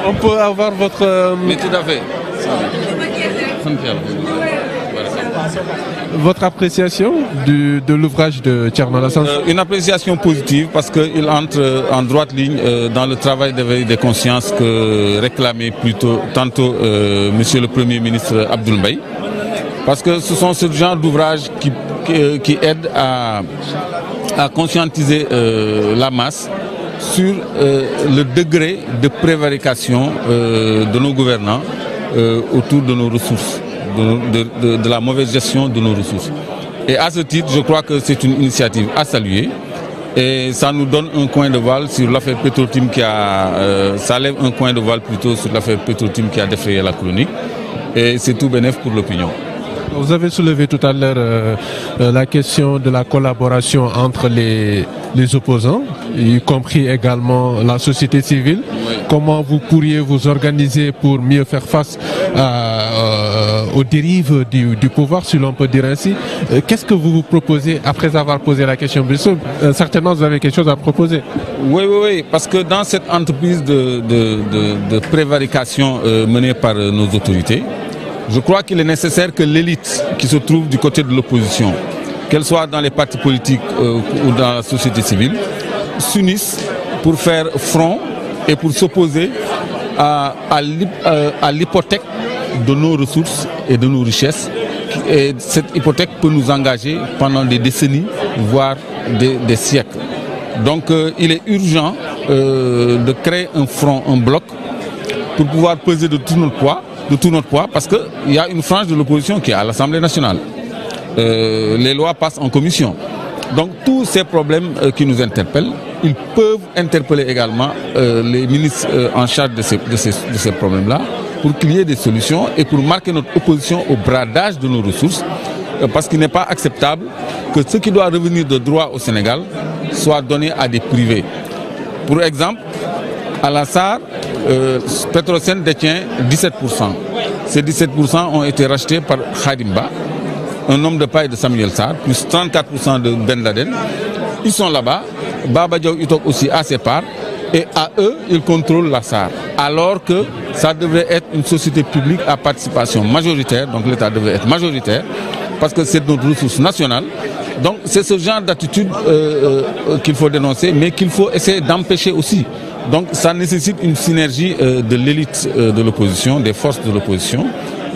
On peut avoir votre... Mais tout à fait. Votre appréciation de l'ouvrage de Thierno Alassane? Une appréciation positive parce qu'il entre en droite ligne dans le travail d'éveil des consciences que réclamait tantôt Monsieur le Premier ministre Abdoul Mbaye. Parce que ce sont ce genre d'ouvrages qui aident à conscientiser la masse sur le degré de prévarication de nos gouvernants autour de nos ressources, de la mauvaise gestion de nos ressources. Et à ce titre, je crois que c'est une initiative à saluer. Et ça nous donne un coin de voile sur l'affaire Petro-Tim ça lève un coin de voile plutôt sur l'affaire Petro-Tim qui a défrayé la chronique. Et c'est tout bénéf pour l'opinion. Vous avez soulevé tout à l'heure la question de la collaboration entre les opposants, y compris également la société civile. Oui. Comment vous pourriez vous organiser pour mieux faire face aux dérives du pouvoir, si l'on peut dire ainsi? Qu'est-ce que vous vous proposez après avoir posé la question? Certainement, vous avez quelque chose à proposer. Oui, parce que dans cette entreprise de prévarication menée par nos autorités, je crois qu'il est nécessaire que l'élite qui se trouve du côté de l'opposition, qu'elle soit dans les partis politiques ou dans la société civile, s'unissent pour faire front et pour s'opposer à l'hypothèque de nos ressources et de nos richesses. Et cette hypothèque peut nous engager pendant des décennies, voire des siècles. Donc il est urgent de créer un front, un bloc, pour pouvoir peser de tout notre poids, parce qu'il y a une frange de l'opposition qui est à l'Assemblée nationale. Les lois passent en commission. Donc tous ces problèmes qui nous interpellent, ils peuvent interpeller également les ministres en charge de ces problèmes-là, pour qu'il y ait des solutions et pour marquer notre opposition au bradage de nos ressources, parce qu'il n'est pas acceptable que ce qui doit revenir de droit au Sénégal soit donné à des privés. Pour exemple, à la SAR, Petrosen détient 17%. Ces 17% ont été rachetés par Khadimba, un homme de paille de Samuel Sarr, plus 34% de Ben Laden. Ils sont là-bas. Baba Diaw Itok aussi a ses parts. Et à eux, ils contrôlent la SAR. Alors que ça devrait être une société publique à participation majoritaire. Donc l'État devrait être majoritaire. Parce que c'est notre ressource nationale. Donc c'est ce genre d'attitude qu'il faut dénoncer, mais qu'il faut essayer d'empêcher aussi. Donc ça nécessite une synergie de l'élite de l'opposition, des forces de l'opposition,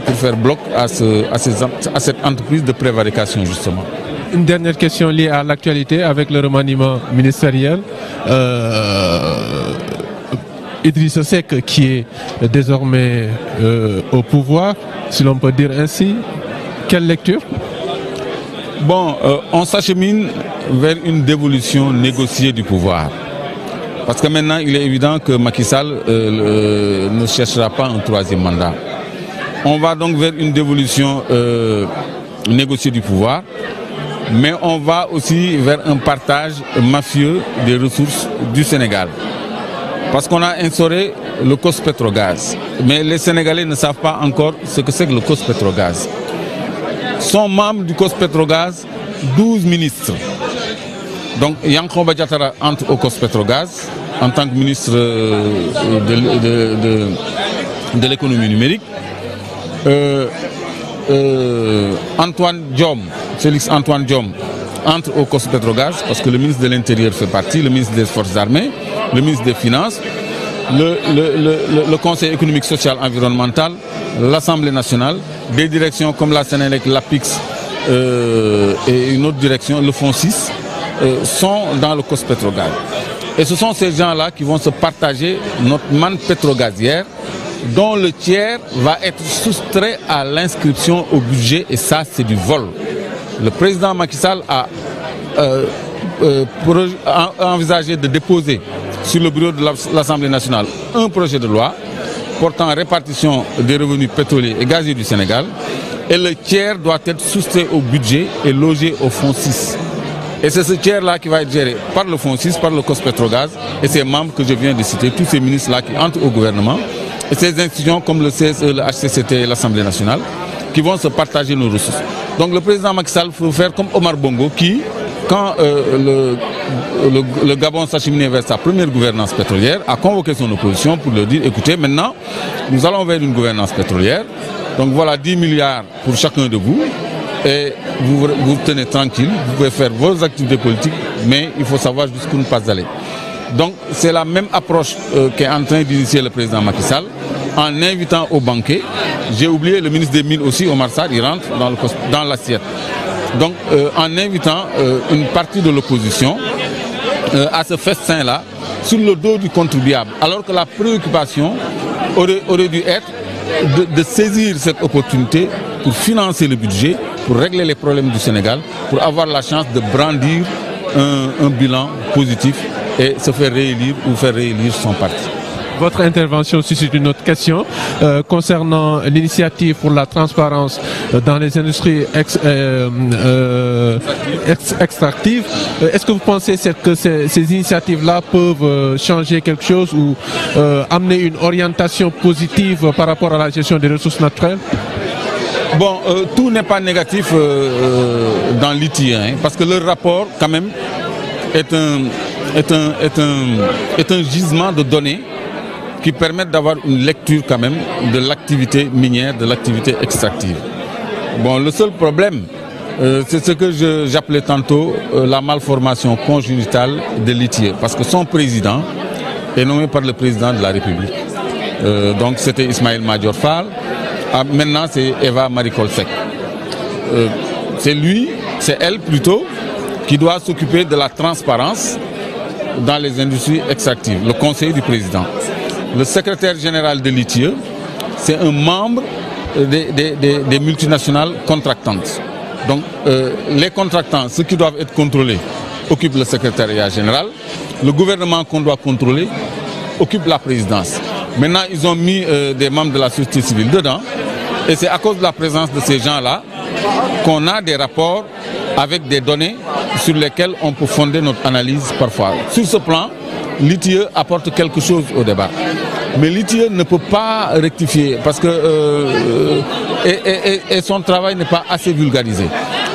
pour faire bloc à cette entreprise de prévarication justement. Une dernière question liée à l'actualité avec le remaniement ministériel. Idrissa Seck qui est désormais au pouvoir, si l'on peut dire ainsi. Quelle lecture? Bon, on s'achemine vers une dévolution négociée du pouvoir. Parce que maintenant, il est évident que Macky Sall ne cherchera pas un troisième mandat. On va donc vers une dévolution négociée du pouvoir, mais on va aussi vers un partage mafieux des ressources du Sénégal. Parce qu'on a instauré le COS-Petrogaz. Mais les Sénégalais ne savent pas encore ce que c'est que le COS-Petrogaz. Sont membres du COS-Petrogaz 12 ministres. Donc Yankhoba Diattara entre au COS-Petrogaz en tant que ministre de l'économie numérique. Antoine Diome, Félix Antoine Diome entre au COS-Petrogaz parce que le ministre de l'Intérieur fait partie, le ministre des Forces armées, le ministre des Finances, le Conseil économique, social, environnemental, l'Assemblée nationale, des directions comme la Sénélec, l'APIX et une autre direction, le Fonds 6, sont dans le COS-Petrogaz. Et ce sont ces gens-là qui vont se partager notre manne pétrogazière dont le tiers va être soustrait à l'inscription au budget et ça c'est du vol. Le président Macky Sall a envisagé de déposer sur le bureau de l'Assemblée nationale un projet de loi portant répartition des revenus pétroliers et gaziers du Sénégal et le tiers doit être soustrait au budget et logé au Fonds 6. Et c'est ce tiers-là qui va être géré par le Fonds 6, par le COS-Petrogaz et ses membres que je viens de citer, tous ces ministres-là qui entrent au gouvernement et ces institutions comme le CSE, le HCCT et l'Assemblée nationale qui vont se partager nos ressources. Donc le président Macky Sall faut faire comme Omar Bongo qui quand le Gabon s'acheminait vers sa première gouvernance pétrolière, a convoqué son opposition pour leur dire, écoutez, maintenant, nous allons vers une gouvernance pétrolière. Donc voilà 10 milliards pour chacun de vous. Et vous tenez tranquille, vous pouvez faire vos activités politiques, mais il faut savoir jusqu'où ne pas aller. Donc c'est la même approche qu'est en train d'initier le président Macky Sall, en invitant au banquet. J'ai oublié le ministre des Mines aussi, Omar Sarr, il rentre dans l'assiette. Donc en invitant une partie de l'opposition à ce festin-là, sur le dos du contribuable, alors que la préoccupation aurait dû être de saisir cette opportunité pour financer le budget, pour régler les problèmes du Sénégal, pour avoir la chance de brandir un bilan positif et se faire réélire ou faire réélire son parti. Votre intervention suscite une autre question concernant l'initiative pour la transparence dans les industries extractives. Est-ce que vous pensez que ces initiatives-là peuvent changer quelque chose ou amener une orientation positive par rapport à la gestion des ressources naturelles? Bon, tout n'est pas négatif dans l'ITIE, hein, parce que le rapport, quand même, est un gisement de données qui permettent d'avoir une lecture, quand même, de l'activité minière, de l'activité extractive. Bon, le seul problème, c'est ce que j'appelais tantôt la malformation congénitale de l'ITIE, parce que son président est nommé par le président de la République. Donc c'était Ismaël Madior Fall. Maintenant, c'est Eva Marie Coll Seck. C'est lui, c'est elle plutôt, qui doit s'occuper de la transparence dans les industries extractives, le conseil du président. Le secrétaire général de l'ITIE, c'est un membre des multinationales contractantes. Donc, les contractants, ceux qui doivent être contrôlés, occupent le secrétariat général. Le gouvernement qu'on doit contrôler occupe la présidence. Maintenant, ils ont mis des membres de la société civile dedans. Et c'est à cause de la présence de ces gens-là qu'on a des rapports avec des données sur lesquelles on peut fonder notre analyse parfois. Sur ce plan, l'ITIE apporte quelque chose au débat. Mais l'ITIE ne peut pas rectifier parce que et son travail n'est pas assez vulgarisé.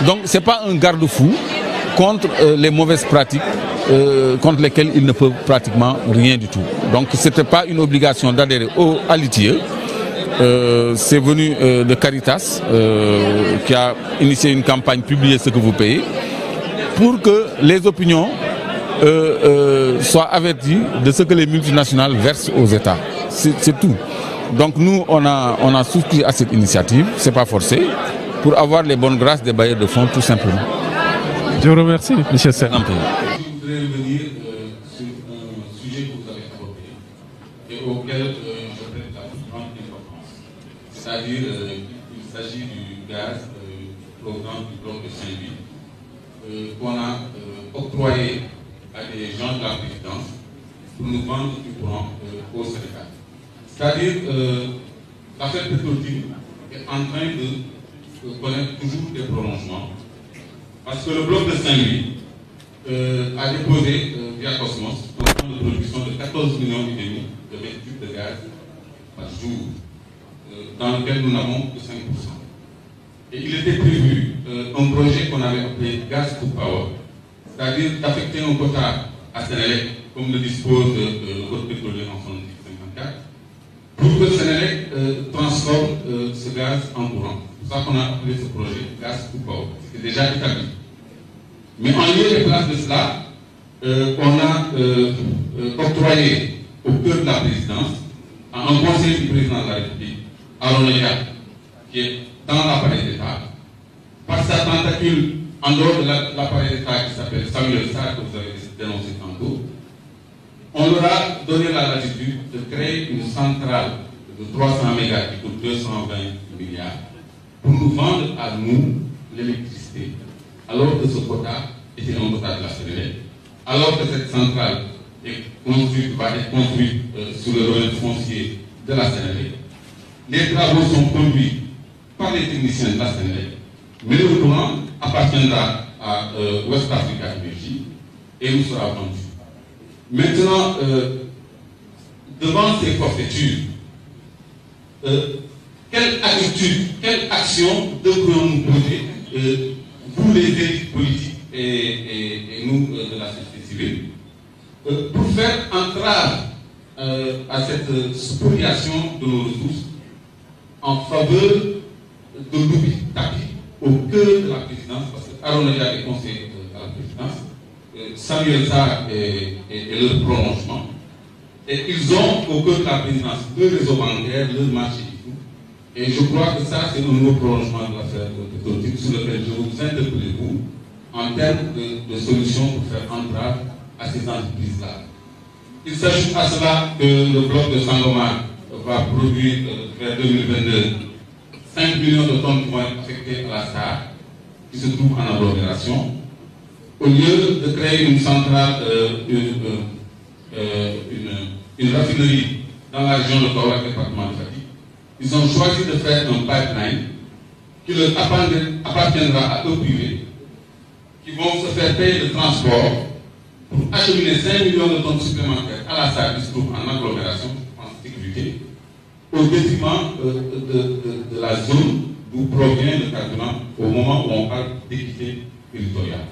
Donc ce n'est pas un garde-fou contre les mauvaises pratiques contre lesquelles il ne peut pratiquement rien du tout. Donc ce n'était pas une obligation d'adhérer à l'ITIE. C'est venu de Caritas qui a initié une campagne Publiez ce que vous payez pour que les opinions soient averties de ce que les multinationales versent aux États. C'est tout. Donc nous, on a souscrit à cette initiative, ce n'est pas forcé, pour avoir les bonnes grâces des bailleurs de fonds tout simplement. Je vous remercie, M. Serre. Je voudrais revenir sur un sujet que vous avez abordé et auquel je prête la plus grande importance. C'est-à-dire qu'il s'agit du gaz provenant du bloc de Saint-Louis qu'on a octroyé à des gens de la présidence pour nous vendre du courant au Sénégal. C'est-à-dire l'affaire Petro-Tim est en train de connaître toujours des prolongements parce que le bloc de Saint-Louis a déposé via Cosmos un plan de production de 14,5 millions de mètres cubes de gaz par jour, dans lequel nous n'avons que 5%. Et il était prévu un projet qu'on avait appelé Gas to Power, c'est-à-dire d'affecter un quota à Sénélec, comme le dispose le code pétrolier en 1954, pour que Sénélec transforme ce gaz en courant. C'est pour ça qu'on a appelé ce projet Gas to Power. C'était déjà établi. Mais en lieu et place de cela, on a octroyé au cœur de la présidence, à un conseil du président de la République, Aaron Legat, qui est dans l'appareil d'État, par sa tentacule en dehors de l'appareil d'État qui s'appelle Samuel Sarr, que vous avez dénoncé tantôt, on leur a donné la latitude de créer une centrale de 300 mégas qui coûte 220 milliards pour nous vendre à nous l'électricité, alors que ce quota était un quota de la Sénélec, alors que cette centrale va être construite sur le domaine foncier de la Sénélec. Les travaux sont conduits par les techniciens de la Sénélec, mais le courant appartiendra à West Africa Energy et nous sera vendu. Maintenant, devant ces forfaitures, quelle attitude, quelle action devrions-nous poser, vous les élites politiques et nous de la société civile, pour faire entrave à cette spoliation de nos ressources en faveur de l'oubli tapis au cœur de la présidence, parce que Aronadia est conseiller à la présidence, Samuel Sarr est leur prolongement, et ils ont au cœur de la présidence le réseau bancaire, le marché et tout. Et je crois que ça, c'est un nouveau prolongement de l'affaire politique sur lequel je vous interpelle, vous, en termes de solutions pour faire entrave à ces entreprises-là. Il s'ajoute à cela que le bloc de Sangomar va produire vers 2022 5 millions de tonnes qui vont être affectées à la SAR, qui se trouve en agglomération. Au lieu de créer une centrale, une raffinerie dans la région de Kaolack, département de Fatick, ils ont choisi de faire un pipeline qui leur appartiendra à eux privés, qui vont se faire payer le transport pour acheminer 5 millions de tonnes supplémentaires à la SAR qui se trouve en agglomération, en sécurité, au détriment de la zone d'où provient le carburant au moment où on parle d'équité territoriale.